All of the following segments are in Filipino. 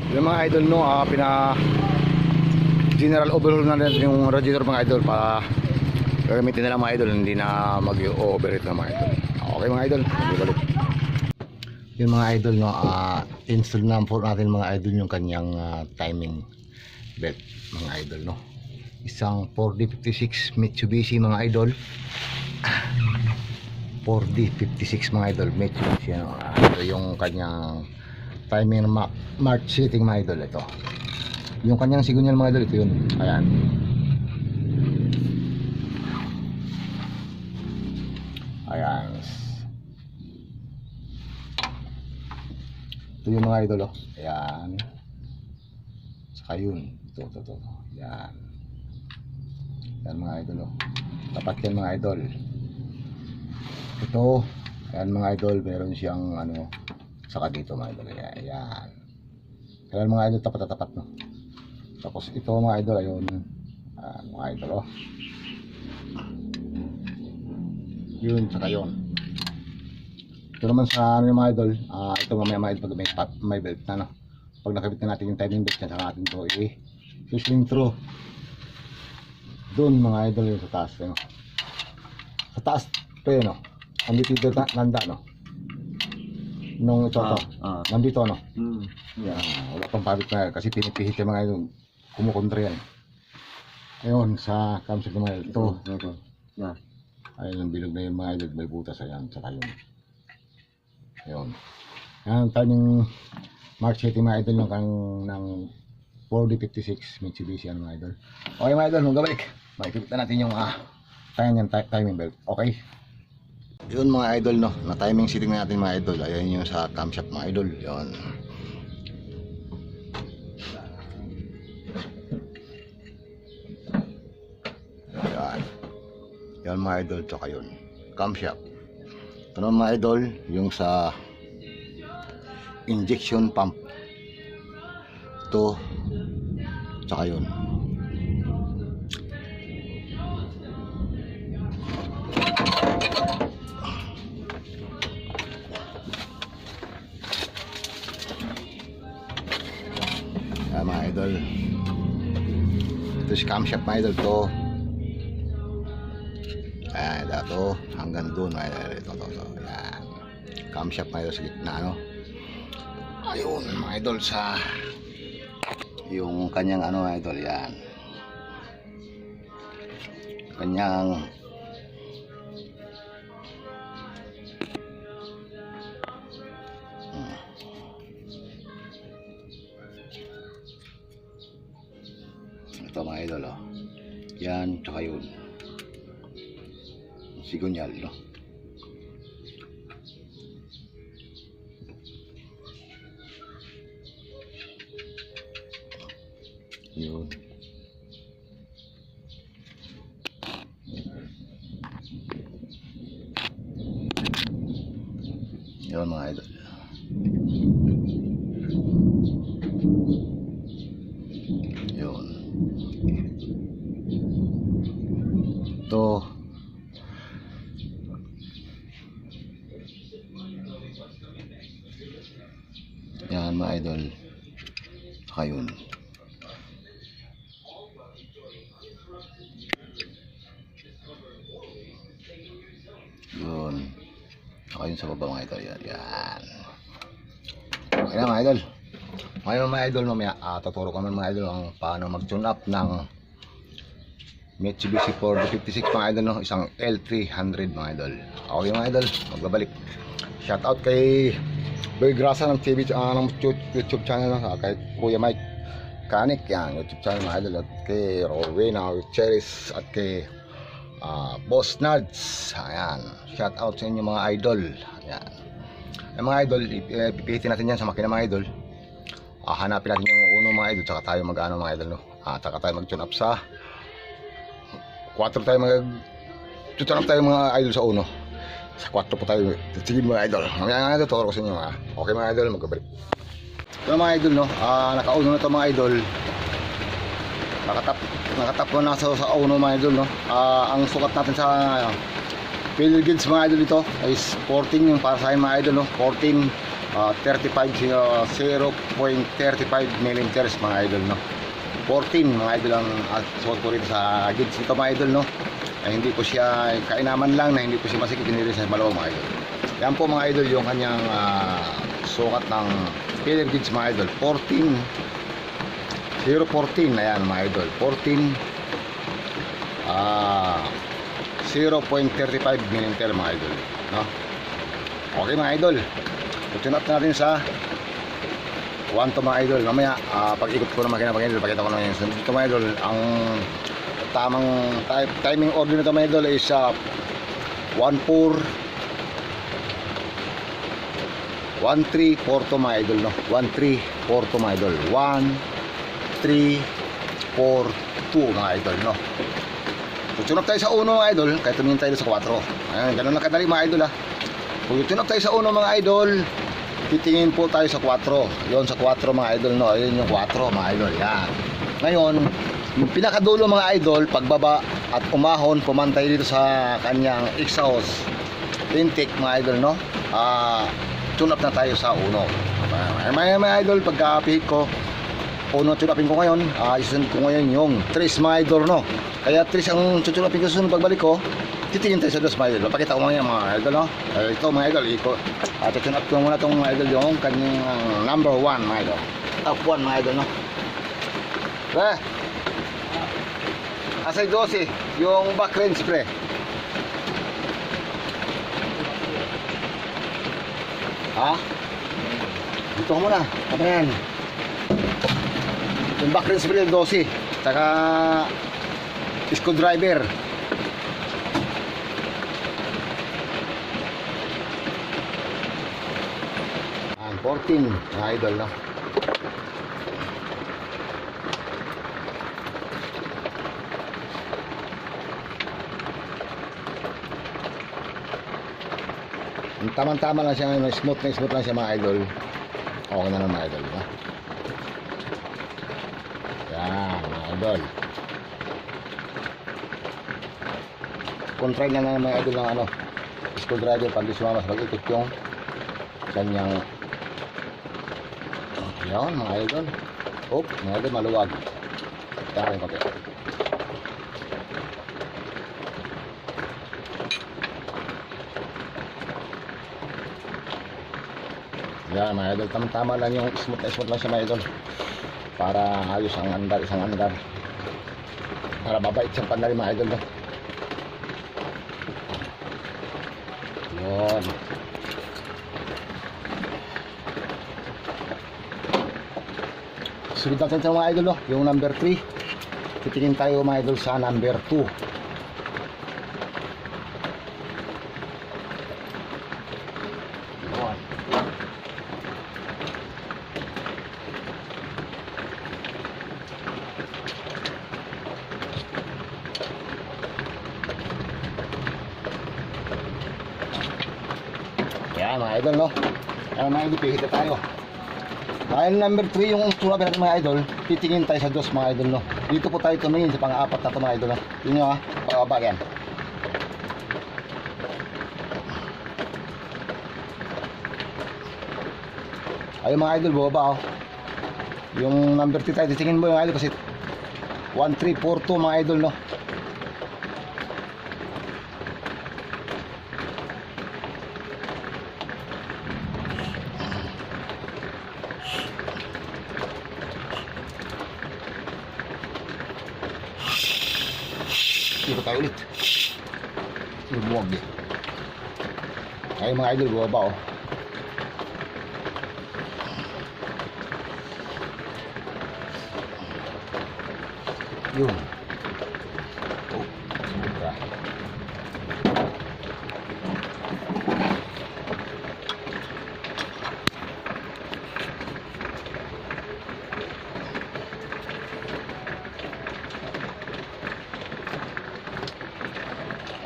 Yung mga idol no, general overhaul na rin yung radiator mga idol para gagamitin na lang mga idol, hindi na mag-overheat na mga idol. Okay mga idol, balik. Yung mga idol no, install na po natin mga idol yung kanyang timing belt mga idol no. Isang 4D56 Mitsubishi mga idol. 4D56 mga idol Mitsubishi ano. Ito yung kanyang timing march setting mga idol. Ito yung kanyang signal mga idol, ito yun, ayan. Ayan, ito yung mga idol oh. Ayan, saka yun, ito. Ayan, ayan mga idol oh. Tapat yan mga idol. Ito, ayan mga idol, meron siyang ano, saka dito mga idol. Ayan, ayan mga idol, tapat no. Tapos ito mga idol, ayun, mga idol oh. Yun, saka yun. Ito naman sa ano yung mga idol, ito mamaya mga idol pag may belt na no. Pag nakabit na natin yung timing belt yan, saka natin ito i-swing through doon mga idol, yung sa taas no. Sa taas ito yun no, nandito dito nanda no, nung ito nandito no. Yan, wala pang pabit na kasi pinipihit yung mga idol, kumukontra yan. Ayun sa camshaft ng mga idol, ito yan. Ayun ang bilog na yung mga idol, may butas ayan, saka yun. Ayun, yan timing march setting mga idol ng 4D56 Mitsubishi ano mga idol. Okay mga idol, magabalik, makikita natin yung timing belt. Okay, yun mga idol no, na timing setting natin mga idol. Ayan yung sa camshaft mga idol. Yun, yan mga idol, tsaka yun camshaft. Ito naman mga idol, yung sa injection pump, ito tsaka yun. Yan mga idol, ito si camshaft mga idol. Ito ayan, ito hanggang doon ito. Ayan, camshaft mga idol sa gitna no. Ayun mga idol, sa yung kanyang ano mga idol, yan kanyang ito mga idol oh. Yan, tsaka yun sigunyal no. Yun, yun mga idol. Yun, ito yan mga idol, saka yun. Yun, saka yun sa baba mga idol. Yan. Okay na mga idol. Ngayon mga idol, mamaya tuturo ko naman mga idol ang paano mag tune up ng Mitsubishi 4D56 mga idol no? Isang L300 mga idol. Okay mga idol, magbabalik. Shout out kay Boy Grasa ng TV, ng YouTube channel no? Kay Kuya Mike Kanik, yan, YouTube channel mga idol. At kay Rowena Cheris at kay Boss Nads. Ayan, shout out sa inyo mga idol. Ayan, mga idol, pipihitin natin yan sa makina mga idol. Hanapin natin yung uno mga idol, tsaka tayo mag-ano mga idol no? Tsaka tayo mag-tune up sa 4 tayo mag-tune up tayo mga idol sa uno. Sa 4 po tayo. Sige mga idol, mamaya mga idol, turo ko sa inyo mga. Okay mga idol, magkabalik. Ito mga idol no, nakauno na ito mga idol. Nakatap na sa uno mga idol no. Ang sukat natin sa field gauge mga idol, ito is 14 yung para sa akin mga idol no. 14 0.35 millimeters mga idol, no. 14 mga idol ang suot ko rito sa gauge nito mga idol, no. Ay, hindi po siya kainaman lang na hindi po siya masikip, hindi rin sa malaw mga idol. Yan po mga idol yung kanyang sukat ng feeler gauge mga idol. 0.14 ayan mga idol, 14 0.35 mm mga idol, no? Okay mga idol, tune up natin sa 1 to mga idol. Mamaya pag ikot ko na makina mga idol, pakita ko na yung dito mga idol. Ang tamang timing order nito mga idol is 1-4 1-3-4 to mga idol, no? 1-3-4 to mga idol, 1-3-4-2 mga idol, no? Kung tune up tayo sa 1 mga idol, kahit tumingin tayo sa 4. Ayan, ganun na kadali mga idol, ha. Kung tune up tayo sa 1 mga idol, titingin po tayo sa 4. Yon sa 4 mga idol, no. Ayun yung 4 mga idol, yan. Ngayon, yung pinakadulo mga idol, pagbaba at umahon, pumantay dito sa kanyang exhaust intake mga idol, no. Tune up na tayo sa 1. Mga idol, pagka-pihit ko 1 tune upin ko ngayon, isunod ko ngayon yung 3 mga idol, no. Kaya 3 ang tune upin ko susunod pagbalik ko. Titingin tayo sa 2 mga idol. Papakita ko mga idol, no. Ito mga idol, tune up ko muna itong mga idol yung kanyang number 1 mga idol, top 1 mga idol, no. Asay 12 yung back range pre. Dito ko muna, ano yan, yung back range pre 12, saka screwdriver. And 14 mga idol, no. Tamang-tama lang siya, smooth lang siya mga idol. Okay na lang mga idol, no? Yan mga idol. Contrary na mga idol ng screwdriver pag sumamas, mag-ikot yung kanyang yan mga idol. Mga idol, maluwag. Kaya yung papel. Yan mga idol, tama lang yung smooth lang siya mga idol, para ayos ang andar, isang andar, para babait siyang pandali mga idol, no? Yun. Sunod natin sa mga idol, no? Yung number 3. Titingin tayo mga idol sa number 2. Yan mga idol, no. Yan mga idol, pihit na tayo. Dahil number 3 yung surabi natin mga idol, titingin tayo sa 2 mga idol, no. Dito po tayo tumingin sa pang-apat na ito mga idol, no. Yun nyo, pababa yan. Ayun mga idol, baba, oh. Yung number 3 tayo, titingin mo yung idol kasi 1-3-4-2 mga idol, no. Dito tayo ulit. Lumuwag eh. Ayun mga idol, baba, oh. Yun. Sobra.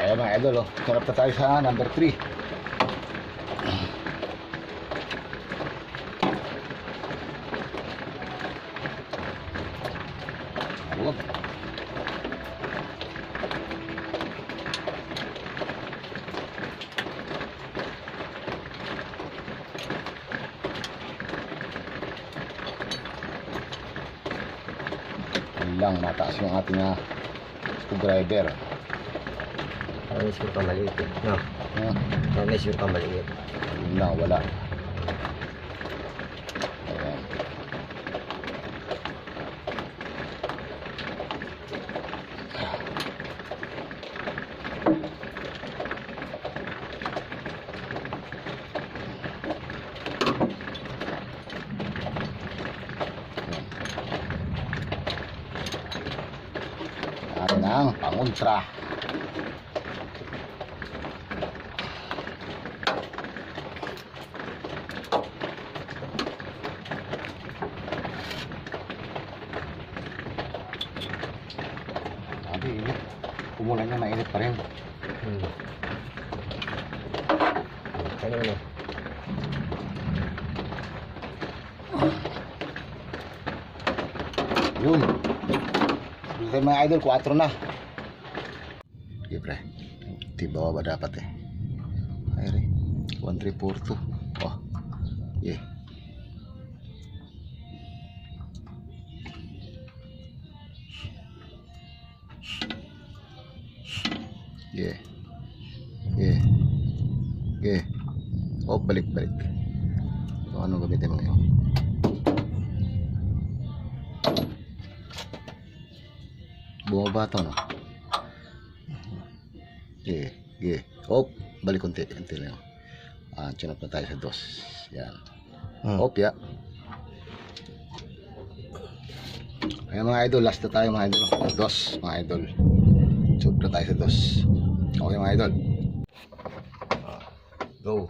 Ayan mga idol, oh. Sarap na tayo sa number 3. Huwag. Yun lang, mataas yung ating screwdriver. Panis yung kamaliit eh. No? Panis yung kamaliit. Yun lang, wala. Ayan. Atin ang pang-ultra. Sabi, init. Umulan niya, mainit pa rin. Kanina. Yun. Dito mga idol, 4 na. Sige pre. Tibawa ba dapat eh. Ay re. 1342. Oh. Yeah. Yeah. Yeah. Yeah. Oh, balik-balik. So, anong gamitin mo ngayon? Bumaba ito, no? Yeah. Yeah. Oh, balik konti. Konti lang. Chinap na tayo sa dos. Yan. Oh, ya. Ayan mga idol, last na tayo mga idol. Dos, mga idol. Shoot na tayo sa dos. Okay mga idol. Go.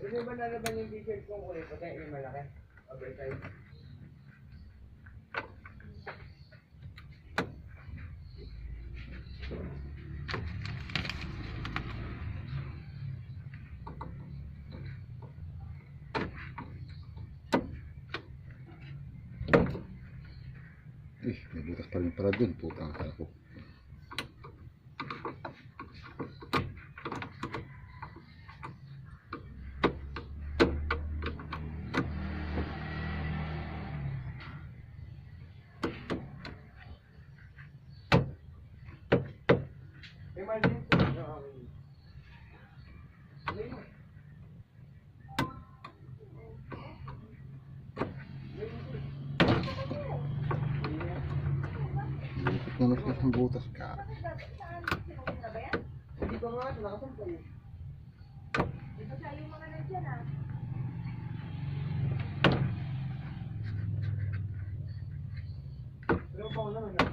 Hindi ba nalaban yung t-shirt kong kulay puti yung malaki? Oversize. May butas pa rin para dun. Putang akala ko. May margin po. Lupit na mas ang butas ka. Hindi pa nga, nakasampay. Ito sa yung mga nandiyan ah. Pero pa ko naman ah.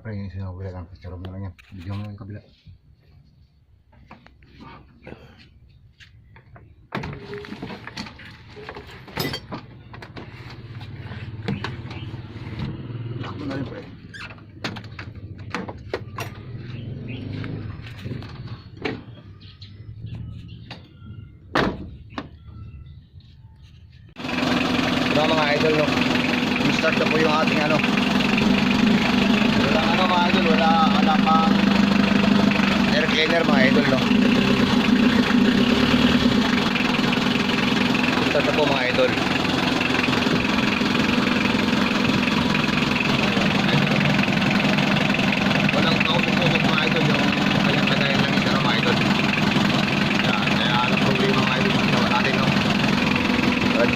pre, yung sinabila lang. Picture mo na lang yan. Video mo yung kabila. Takbo na rin pre. Ito mga idol, no? Start na po yung ating ano. Wala ano mga idol, wala pang air cleaner mga idol, no? Start na po mga idol. Walang kausok-usok mga idol yung kanyang kagayan lang isa mga idol. Yan, kaya alam problema mga idol yung ginawa natin, no?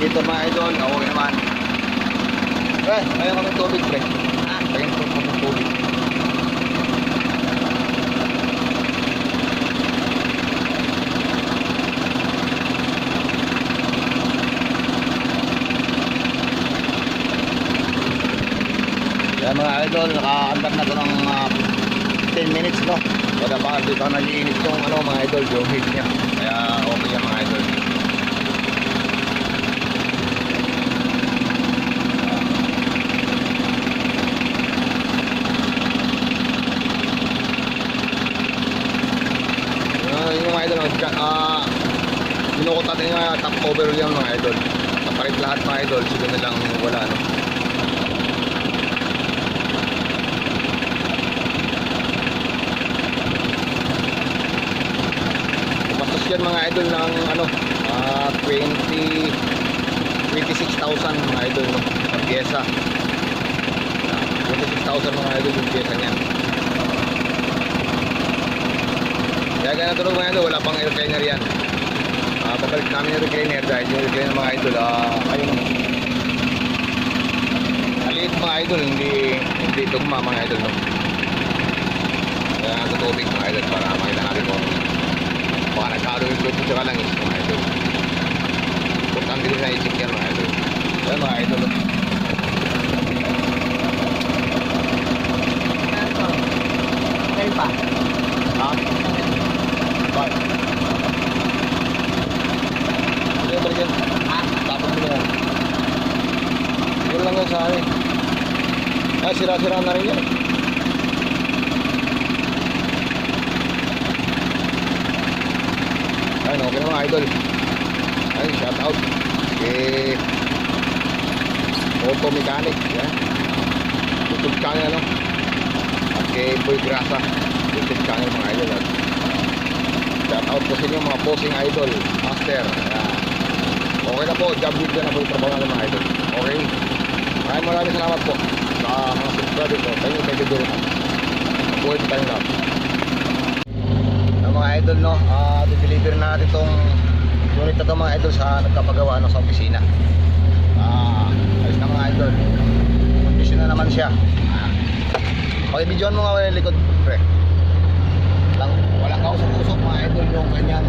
Dito mga idol, okay naman. Kaya kami tubig pre. Kaya kami tubig. Kaya mga idol, nakaandar na ito ng 10 minutes, no? Wala pa, dito nag-iinit yung ano mga idol, yung heat niya. Kaya okay yan mga idol. Yung mga idol, sinukot natin yung top cover yung mga idol. Kapalit lahat mga idol, sila na lang wala, no? Pastos yan mga idol ng ano, 26,000 mga idol, no? Ang pyesa 26,000 mga idol yung pyesa niyan. Kaya ganun tulog mga idol, wala pang air cleaner yan. Babalik namin yung recliner dahil yung recliner mga idol, ayun, maliit mga idol, hindi tugma mga idol, no? Kaya natutubig mga idol para makita natin kung baka nagkalo yung Bluetooth tsaka lang is mga idol. Importante din na i-check yan mga idol. Kaya mga idol, no? Kaya pa? Bye. Ano yung balik yan? Tapos mo na yan. Yun lang yan sa akin. Ay, sira-sira na rin yan. Ayun, okay na mga idol. Ay, shout out kay Auto Mechanic. Yan. YouTube channel, no? At kay Boy Grasa. YouTube channel mga idol. At shout out po sa inyo mga bossing idol, master. Okay na po, job week na po yung trabaho natin mga idol. Okay. Maraming salamat po sa mga subscriber ko. Thank you very much. Buhay po tayong lahat. Mga idol, no, deliver na natin itong unit na ito mga idol sa nagkapagawa no, sa opisina. Ayos na mga idol. Condition na naman siya. Pakibidyoan mo nga wala yung likod pre. Wala ka usok-usok mga idol yung ganyan.